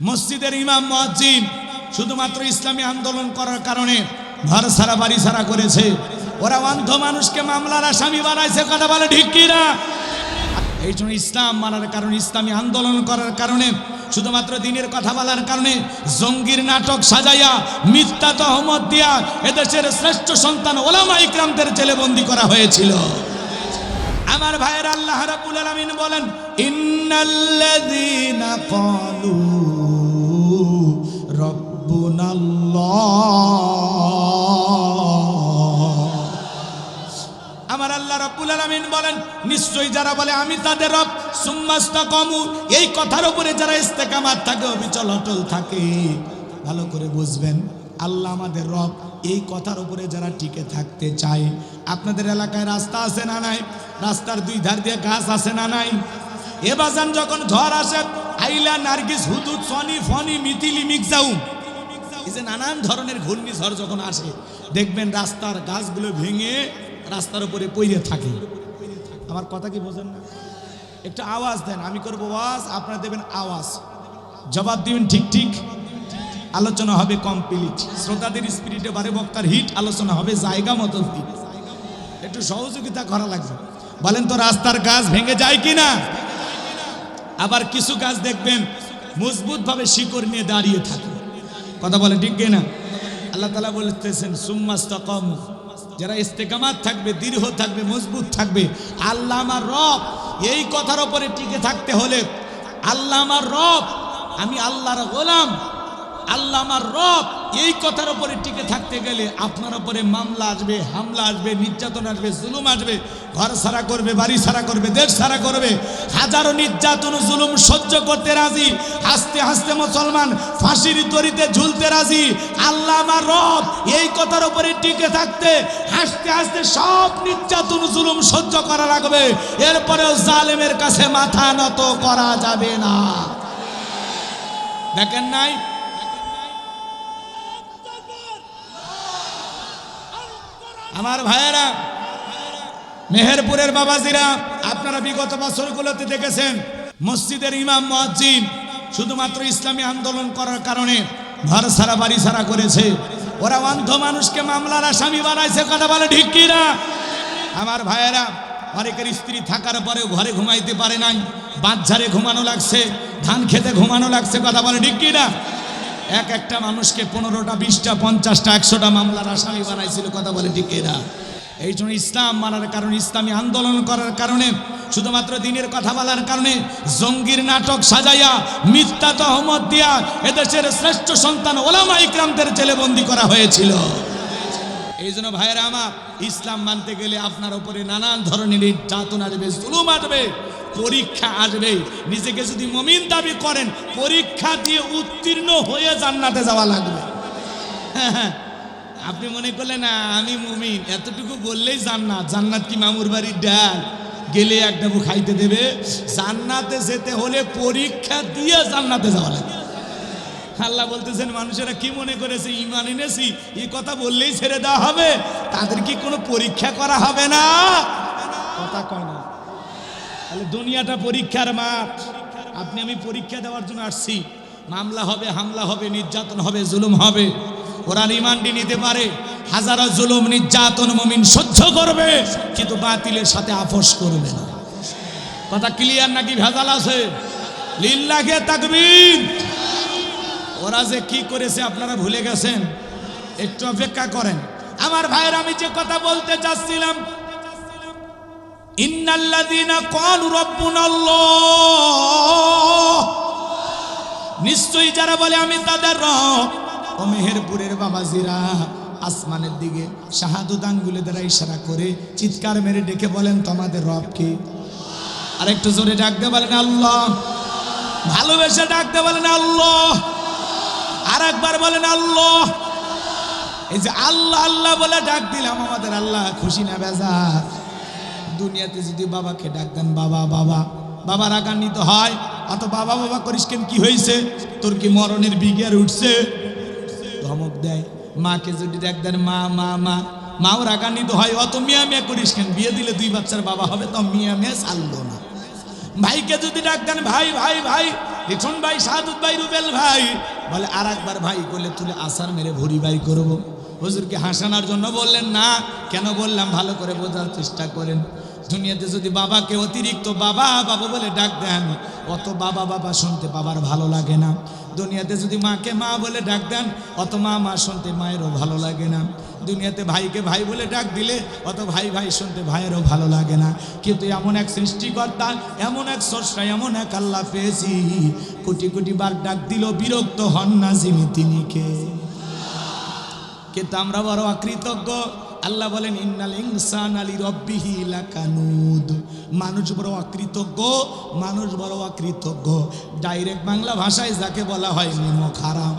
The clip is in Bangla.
মসজিদের ইমাম মুয়াজ্জিন শুধুমাত্র ইসলামী আন্দোলন করার কারণে ঘর সারা বাড়ি সারা করেছে। ওরা অন্ধ মানুষকে মামলার আসামি বানাইছে, কথা বলে ঠিক কি না? এই জন্য ইসলাম মানার কারণে, ইসলামী আন্দোলন করার কারণে, শুধুমাত্র দিনের কথা বলার কারণে জঙ্গির নাটক সাজাইয়া মিথ্যা তহমত দিয়া এদেশের শ্রেষ্ঠ সন্তান ওলামা ইকরামদের জেলেবন্দি করা হয়েছিল। আমার ভাইয়ের আল্লাহ রাব্বুল আলামিন বলেন, ইন্নাল্লাযীনা ক্বালু রাব্বুনাল্লাহ। আমার আল্লাহ রাব্বুল আলামিন বলেন, নিশ্চয়ই যারা বলে আমি তাদের রব, সুম্মাস্তাকামু, এই কথার উপরে যারা ইস্তেকামাত থাকে, অবিচল অটল থাকে, ভালো করে বুঝবেন আল্লাহ আমাদের রব, এই কথার উপরে যারা টিকে থাকতে চায়। আপনাদের এলাকায় রাস্তা আছে না নাই? রাস্তার দুই ধার দিয়ে গাছ আছে না নাই? এ বাজান যখন ঝড় আসে, আইলা, নার্গিস, হুদুদ, সনি, ফনি, মিথিলি, মিগজাউম, এই যে নানান ধরনের ঘূর্ণিঝড় যখন আসে, দেখবেন রাস্তার গাছগুলো ভেঙে রাস্তার উপরে পড়ে থাকে। আমার কথা কি বোঝেন না? একটু আওয়াজ দেন, আমি করবো আওয়াজ, আপনারা দেবেন আওয়াজ, জবাব দিবেন ঠিক ঠিক। আলোচনা হবে কমপ্লিট, শ্রোতাদের স্পিরিটে বারে বক্তার হিট, আলোচনা হবে জায়গা মতো হিট। একটু সহযোগিতা করা লাগবে। বলেন তো, রাস্তার গাছ ভেঙে যায় কিনা? আবার কিছু গাছ দেখবেন মজবুত ভাবে শিকড় নিয়ে দাঁড়িয়ে থাকে, কথা বলে ঠিক কিনা? আল্লাহ তাআলা বলতেছেন, সুম্মাস্তাকামু, যারা ইস্তেকামাত থাকবে, দৃঢ় থাকবে, মজবুত থাকবে, আল্লাহ আমার রব, এই কথার উপরে টিকে থাকতে হলে, আল্লাহ আমার রব, আমি আল্লাহর গোলাম, আল্লাহ আমার রব, এই কথার উপরে টিকে থাকতে গেলে আপনার উপরে মামলা আসবে, হামলা আসবে, নির্যাতন আসবে, জুলুম আসবে, ঘর ছাড়া করবে, বাড়ি ছাড়া করবে, দেশ ছাড়া করবে। হাজারো নির্যাতন জুলুম সহ্য করতে রাজি, হাসতে হাসতে মুসলমান ফাঁসির দড়িতে ঝুলতে রাজি। আল্লাহ আমার রব, এই কথার উপরে টিকে থাকতে হাসতে হাসতে সব নির্যাতন জুলুম সহ্য করা লাগবে। এরপরেও জালেমের কাছে মাথা নত করা যাবে না। দেখেন নাই, আমার ভাইয়েরা, মেহেরপুরের বাবাজিরা, আপনারা বিগত বছরগুলোতে দেখেছেন মসজিদের ইমাম মুয়াজ্জিন শুধুমাত্র ইসলামী আন্দোলন করার কারণে ঘর সারা বাড়ি সারা করেছে। ওরা অন্ধ মানুষকে মামলার আসামি বানাইছে, কথা বলে ঠিক কি না? আমার ভাইয়েরা, অনেকের স্ত্রী থাকার পরেও ঘরে ঘুমাইতে পারে নাই, বাঁধঝাড়ে ঘুমানো লাগছে, ধান খেতে ঘুমানো লাগছে, কথা বলে ঠিক কি না? এক একটা মানুষকে 15টা, 20টা, 50টা, 100টা মামলার আসামি বানাইছিল, কথা বলে ঠিক না? এই জন্য ইসলাম মানার কারণে, ইসলামী আন্দোলন করার কারণে, শুধুমাত্র দিনের কথা বলার কারণে জঙ্গির নাটক সাজাইয়া মিথ্যা তহমত দিয়া এদেশের শ্রেষ্ঠ সন্তান ওলামা ইকরামদের জেলেবন্দি করা হয়েছিল। এই জন্য ভাইয়েরা আমার, ইসলাম মানতে গেলে আপনার উপরে নানান ধরনের নির্যাতন আসবে, জুলুম আসবে, পরীক্ষা আসবে। নিজেকে যদি মুমিন দাবি করেন, পরীক্ষা দিয়ে উত্তীর্ণ হয়ে জান্নাতে যাওয়া লাগবে। হ্যাঁ, আপনি মনে করলেন না আমি মুমিন, এতটুকু বললেই জান্নাত। জান্নাত কি মামুর বাড়ির ডাল? গেলে এক ডাবু খাইতে দেবে? জান্নাতে যেতে হলে পরীক্ষা দিয়ে জান্নাতে যাওয়া লাগবে। আল্লাহ বলতেছেন, মানুষেরা কি মনে করেছে ঈমান এনেছি, এই কথা বললেই ছেড়ে দেওয়া হবে? তাদের কি কোনো পরীক্ষা করা হবে না? কথা কয় না। তাহলে দুনিয়াটা পরীক্ষার মাঠ। আপনি আমি পরীক্ষা দেওয়ার জন্য আসছি। মামলা হবে, হামলা হবে, নির্যাতন হবে, জুলুম হবে। কোরআন ঈমানটি নিতে পারে, হাজারো জুলুম নির্যাতন মুমিন সহ্য করবে, কিন্তু বাতিলের সাথে আপোষ করবে না। কথা ক্লিয়ার নাকি ভেজাল আছে? লিল্লাহে তাকবীর। ওরা যে কি করেছে আপনারা ভুলে গেছেন? একটু অপেক্ষা করেন আমার ভাইয়ের। আমি যে কথা বলতে চাচ্ছিলাম, ইন্নাল্লাযীনা ক্বালু রাব্বুনাল্লাহ, নিশ্চয়ই যারা বলে আমি তাদের রব। ও মেহেরপুরের বাবাজিরা, আসমানের দিকে শাহাদত আঙ্গুলে দ্বারা ইশারা করে চিৎকার মেরে ডেকে বলেন, তোমাদের রব কে? আর একটু জোরে ডাকতে বলেন আল্লাহ। ভালোবেসে ডাকতে বলেন আল্লাহ। আর একবার বলেন আল্লাহ। এই যে আল্লাহ আল্লাহ বলে ডাক দিলাম, আমাদের আল্লাহ খুশি না বেজার? দুনিয়াতে যদি বাবাকে ডাক দেন, বাবা বাবা, বাবা রাগান্বিত হয়, অত বাবা বাবা করিস কেন, কি হয়েছে তোর? কি মরণের বিজ্ঞার উঠছে? ধমক দেয়। মাকে যদি ডাক দেন মা মা মা, মাও রাগান্বিত হয়, অত মিয়া মিয়া করিস কেন? বিয়ে দিলে 2 বাচ্চার বাবা হবে, তো মিয়া মিয়া চাললো না। ভাইকে যদি ডাক দেন ভাই ভাই ভাই, লিটন ভাই, সাদুত ভাই, রুবেল ভাই বলে আর একবার ভাই করলে তুলে আসার মেরে ভুরি বাই করবো। হুজুরকে হাসানোর জন্য বললেন না। কেন বললাম ভালো করে বোঝার চেষ্টা করেন। দুনিয়াতে যদি বাবাকে অতিরিক্ত বাবা বাবা বলে ডাক দেন, অত বাবা বাবা শুনতে বাবার ভালো লাগে না। দুনিয়াতে যদি মাকে মা বলে ডাক দেন, অত মা মা শুনতে মায়েরও ভালো লাগে না। দুনিয়াতে ভাইকে ভাই বলে ডাক দিলে অত ভাই ভাই শুনতে ভাইয়েরও ভালো লাগে না। কিন্তু এমন এক সৃষ্টিকর্তা, এমন এক স্রষ্টা, এমন এক আল্লাহ পেয়েছি, কোটি কোটি বার ডাক দিল বিরক্ত হন না যিনি, তিনি কে? কিন্তু আমরা বড় অকৃতজ্ঞ। আল্লাহ বলেন ইন্নাল ইনসানা লিরাব্বিহি লাকানুদ। মানুষ বড় অকৃতজ্ঞ, মানুষ বড় অকৃতজ্ঞ। ডাইরেক্ট বাংলা ভাষায় যাকে বলা হয় নিমক হারাম।